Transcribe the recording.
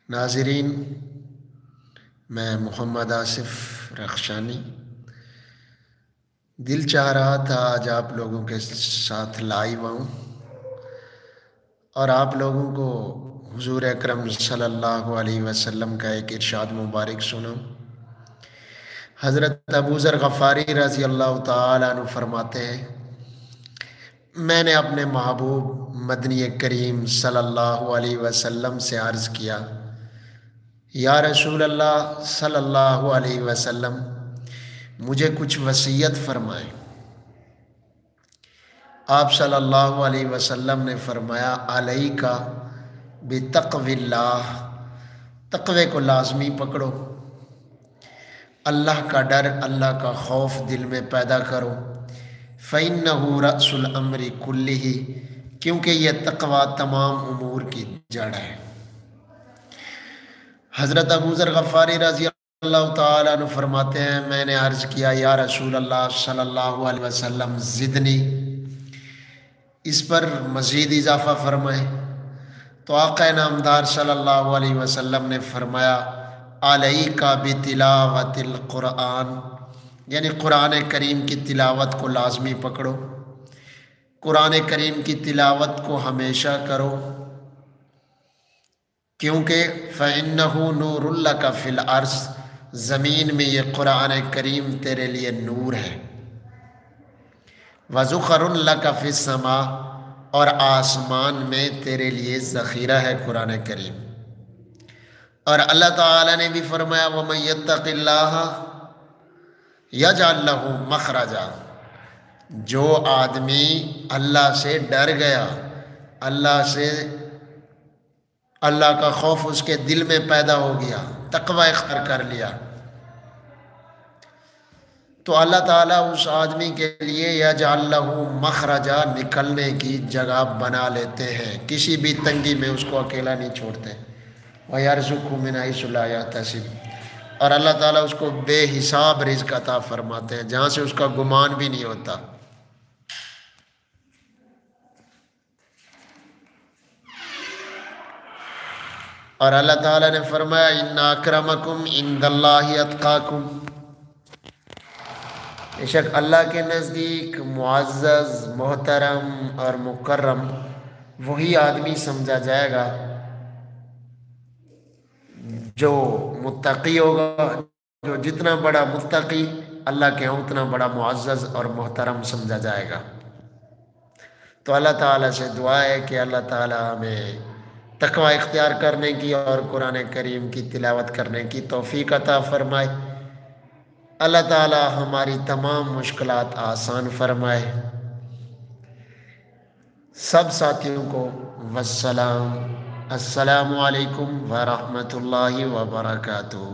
ناظرین، میں محمد آصف رخشانی دل چاہ رہا تھا آج آپ لوگوں کے ساتھ لائیو آؤں اور آپ لوگوں کو حضور اکرم صلی اللہ علیہ وسلم کا ایک ارشاد مبارک سناؤں۔ حضرت ابو ذر غفاری رضی اللہ تعالیٰ عنہ فرماتے ہیں، میں نے اپنے محبوب مدنی کریم صلی اللہ علیہ وسلم سے عرض کیا، یا رسول اللہ صلی اللہ علیہ وسلم، مجھے کچھ وصیت فرمائیں۔ آپ صلی اللہ علیہ وسلم نے فرمایا، علیک بتقوی اللہ، تقوی کو لازمی پکڑو، اللہ کا ڈر، اللہ کا خوف دل میں پیدا کرو۔ فإنہ رأس الامر کلہ، کیونکہ یہ تقوی تمام امور کی جڑ ہے۔ حضرت ابو ذر غفاری رضی اللہ تعالیٰ عنہ فرماتے ہیں، میں نے عرض کیا، یا رسول اللہ صلی اللہ علیہ وسلم زدنی، اس پر مزید اضافہ فرمائیں۔ تو آقا نامدار صلی اللہ علیہ وسلم نے فرمایا، علیک بتلاوت القرآن، یعنی قرآن کریم کی تلاوت کو لازمی پکڑو، قرآن کریم کی تلاوت کو ہمیشہ کرو، کیونکہ فَإِنَّهُ نُورٌ لَكَ فِي الْأَرْضِ، زمین میں یہ قرآن کریم تیرے لیے نور ہے، وَذُخْرٌ لَكَ فِي السَّمَاءِ، اور آسمان میں تیرے لیے ذخیرہ ہے قرآن کریم۔ اور اللہ تعالیٰ نے بھی فرمایا، وَمَن يَتَّقِ اللَّهَ يَجْعَل لَّهُ مَخْرَجًا، جو آدمی اللہ سے ڈر گیا، اللہ کا خوف اس کے دل میں پیدا ہو گیا، تقوی اختیار کر لیا، تو اللہ تعالیٰ اس آدمی کے لیے یجعل لہ مخرجا، نکلنے کی جگہ بنا لیتے ہیں، کسی بھی تنگی میں اس کو اکیلا نہیں چھوڑتے۔ وَيَرْزُقْهُ مِنْ حَيْثُ لَا يَحْتَسِبُ، اور اللہ تعالیٰ اس کو بے حساب رزق عطا فرماتے ہیں، جہاں سے اس کا گمان بھی نہیں ہوتا۔ اور اللہ تعالیٰ نے فرمایا، اِنَّ أَكْرَمَكُمْ عِنْدَ اللَّهِ أَتْقَاكُمْ، بے شک اللہ کے نزدیک معزز، محترم اور مکرم وہی آدمی سمجھا جائے گا جو متقی ہوگا، جو جتنا بڑا متقی اللہ کے ہاں اتنا بڑا معزز اور محترم سمجھا جائے گا۔ تو اللہ تعالیٰ سے دعا ہے کہ اللہ تعالیٰ ہمیں تقوی اختیار کرنے کی اور قرآن کریم کی تلاوت کرنے کی توفیق عطا فرمائے۔ اللہ تعالیٰ ہماری تمام مشکلات آسان فرمائے۔ سب ساتھیوں کو السلام علیکم ورحمۃ اللہ وبرکاتہ۔